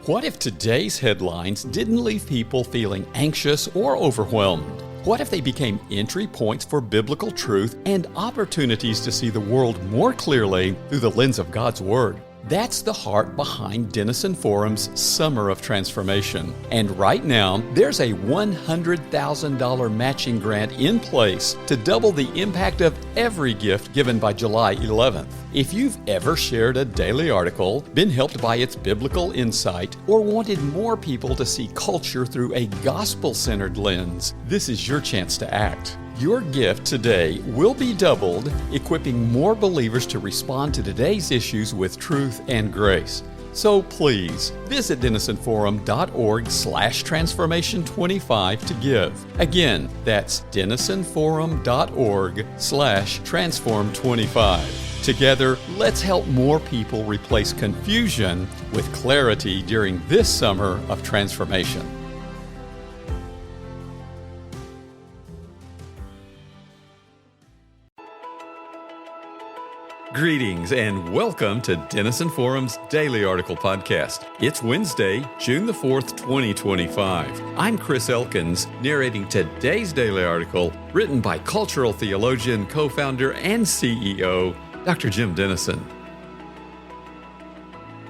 What if today's headlines didn't leave people feeling anxious or overwhelmed? What if they became entry points for biblical truth and opportunities to see the world more clearly through the lens of God's Word? That's the heart behind Denison Forum's Summer of Transformation. And right now, there's a $100,000 matching grant in place to double the impact of every gift given by July 11th. If you've ever shared a daily article, been helped by its biblical insight, or wanted more people to see culture through a gospel-centered lens, this is your chance to act. Your gift today will be doubled, equipping more believers to respond to today's issues with truth and grace. So please visit denisonforum.org/transformation25 to give. Again, that's denisonforum.org/transform25. Together, let's help more people replace confusion with clarity during this summer of transformation. Greetings and welcome to Denison Forum's Daily Article Podcast. It's Wednesday, June the 4th, 2025. I'm Chris Elkins, narrating today's daily article written by cultural theologian, co-founder, and CEO, Dr. Jim Denison.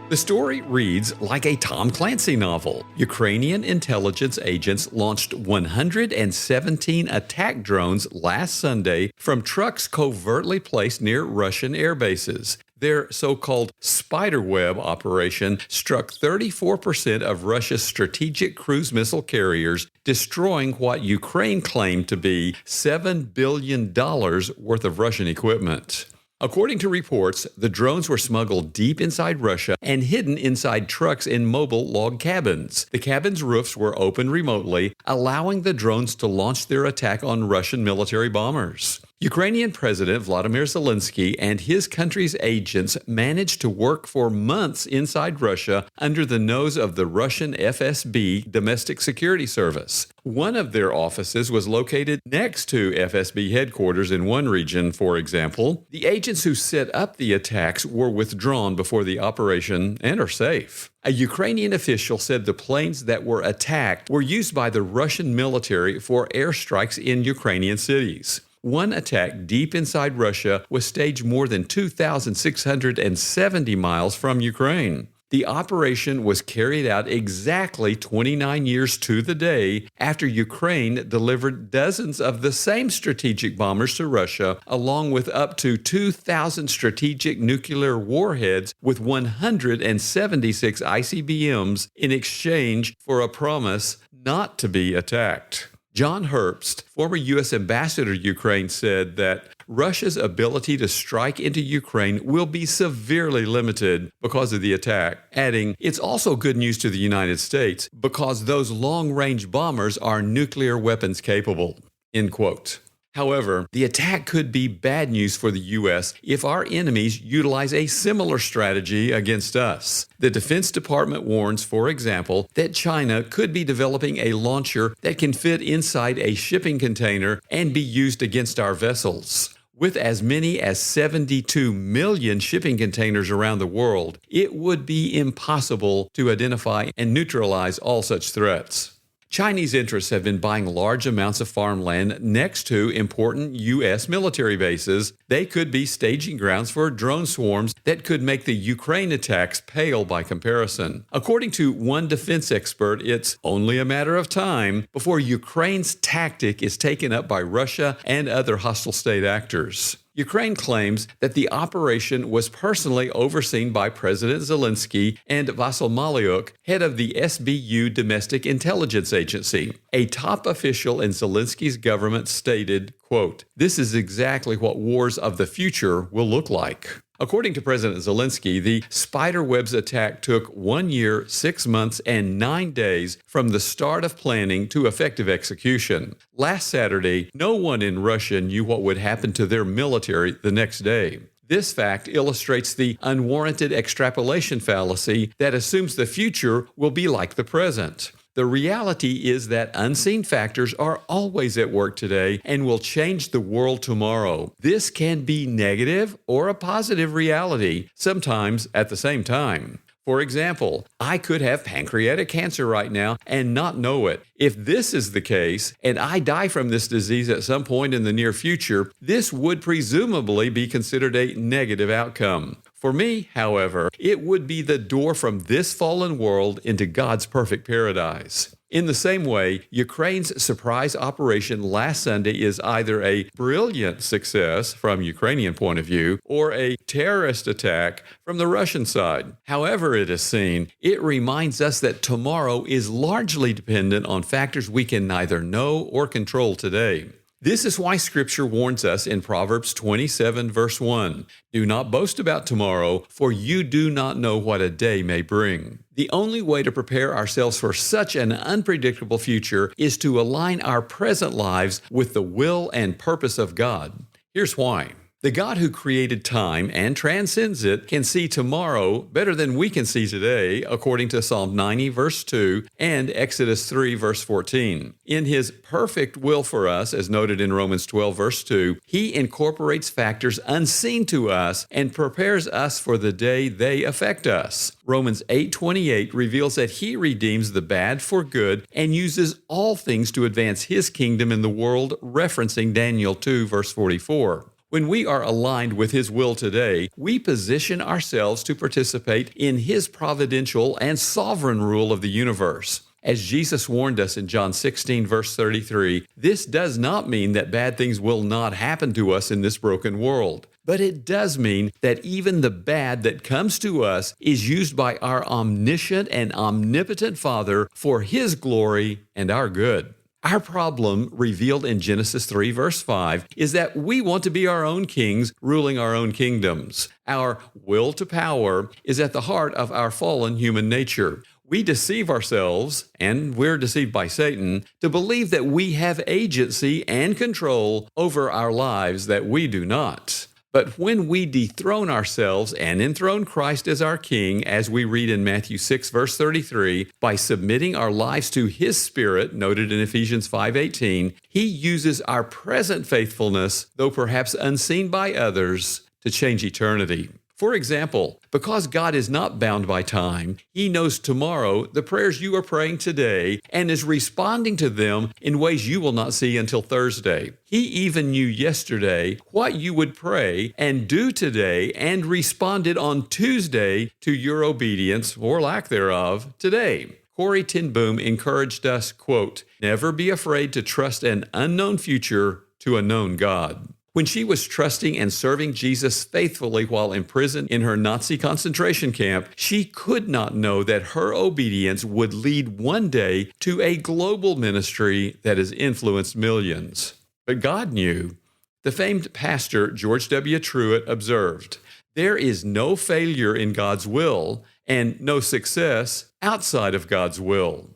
The story reads like a Tom Clancy novel. Ukrainian intelligence agents launched 117 attack drones last Sunday from trucks covertly placed near Russian air bases. Their so-called spiderweb operation struck 34% of Russia's strategic cruise missile carriers, destroying what Ukraine claimed to be $7 billion worth of Russian equipment. According to reports, the drones were smuggled deep inside Russia and hidden inside trucks in mobile log cabins. The cabins' roofs were open remotely, allowing the drones to launch their attack on Russian military bombers. Ukrainian President Vladimir Zelensky and his country's agents managed to work for months inside Russia under the nose of the Russian FSB Domestic Security Service. One of their offices was located next to FSB headquarters in one region, for example. The agents who set up the attacks were withdrawn before the operation and are safe. A Ukrainian official said the planes that were attacked were used by the Russian military for airstrikes in Ukrainian cities. One attack deep inside Russia was staged more than 2,670 miles from Ukraine. The operation was carried out exactly 29 years to the day after Ukraine delivered dozens of the same strategic bombers to Russia, along with up to 2,000 strategic nuclear warheads with 176 ICBMs in exchange for a promise not to be attacked. John Herbst, former U.S. ambassador to Ukraine, said that Russia's ability to strike into Ukraine will be severely limited because of the attack, adding, "It's also good news to the United States because those long-range bombers are nuclear weapons capable." End quote. However, the attack could be bad news for the U.S. if our enemies utilize a similar strategy against us. The Defense Department warns, for example, that China could be developing a launcher that can fit inside a shipping container and be used against our vessels. With as many as 72 million shipping containers around the world, it would be impossible to identify and neutralize all such threats. Chinese interests have been buying large amounts of farmland next to important U.S. military bases. They could be staging grounds for drone swarms that could make the Ukraine attacks pale by comparison. According to one defense expert, it's only a matter of time before Ukraine's tactic is taken up by Russia and other hostile state actors. Ukraine claims that the operation was personally overseen by President Zelensky and Vasyl Malyuk, head of the SBU Domestic Intelligence Agency. A top official in Zelensky's government stated, quote, "This is exactly what wars of the future will look like." According to President Zelensky, the spiderweb's attack took 1 year, 6 months, and 9 days from the start of planning to effective execution. Last Saturday, no one in Russia knew what would happen to their military the next day. This fact illustrates the unwarranted extrapolation fallacy that assumes the future will be like the present. The reality is that unseen factors are always at work today and will change the world tomorrow. This can be negative or a positive reality, sometimes at the same time. For example, I could have pancreatic cancer right now and not know it. If this is the case, and I die from this disease at some point in the near future, this would presumably be considered a negative outcome. For me, however, it would be the door from this fallen world into God's perfect paradise. In the same way, Ukraine's surprise operation last Sunday is either a brilliant success from Ukrainian point of view or a terrorist attack from the Russian side. However it is seen, it reminds us that tomorrow is largely dependent on factors we can neither know or control today. This is why Scripture warns us in Proverbs 27, verse 1, "Do not boast about tomorrow, for you do not know what a day may bring." The only way to prepare ourselves for such an unpredictable future is to align our present lives with the will and purpose of God. Here's why. The God who created time and transcends it can see tomorrow better than we can see today, according to Psalm 90, verse 2, and Exodus 3, verse 14. In His perfect will for us, as noted in Romans 12, verse 2, He incorporates factors unseen to us and prepares us for the day they affect us. Romans 8:28 reveals that He redeems the bad for good and uses all things to advance His kingdom in the world, referencing Daniel 2, verse 44. When we are aligned with His will today, we position ourselves to participate in His providential and sovereign rule of the universe. As Jesus warned us in John 16, verse 33, this does not mean that bad things will not happen to us in this broken world. But it does mean that even the bad that comes to us is used by our omniscient and omnipotent Father for His glory and our good. Our problem, revealed in Genesis 3, verse 5, is that we want to be our own kings, ruling our own kingdoms. Our will to power is at the heart of our fallen human nature. We deceive ourselves, and we're deceived by Satan, to believe that we have agency and control over our lives that we do not. But when we dethrone ourselves and enthrone Christ as our King, as we read in Matthew 6, verse 33, by submitting our lives to His Spirit, noted in Ephesians 5:18, He uses our present faithfulness, though perhaps unseen by others, to change eternity. For example, because God is not bound by time, He knows tomorrow the prayers you are praying today and is responding to them in ways you will not see until Thursday. He even knew yesterday what you would pray and do today and responded on Tuesday to your obedience, or lack thereof, today. Corrie ten Boom encouraged us, quote, "Never be afraid to trust an unknown future to a known God." When she was trusting and serving Jesus faithfully while imprisoned in her Nazi concentration camp, she could not know that her obedience would lead one day to a global ministry that has influenced millions. But God knew. The famed pastor George W. Truett observed, "There is no failure in God's will and no success outside of God's will."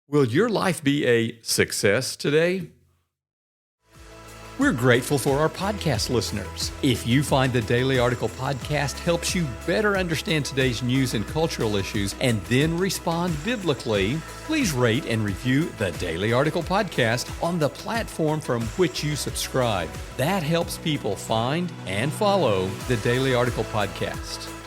Will your life be a success today? We're grateful for our podcast listeners. If you find the Daily Article podcast helps you better understand today's news and cultural issues and then respond biblically, please rate and review the Daily Article podcast on the platform from which you subscribe. That helps people find and follow the Daily Article podcast.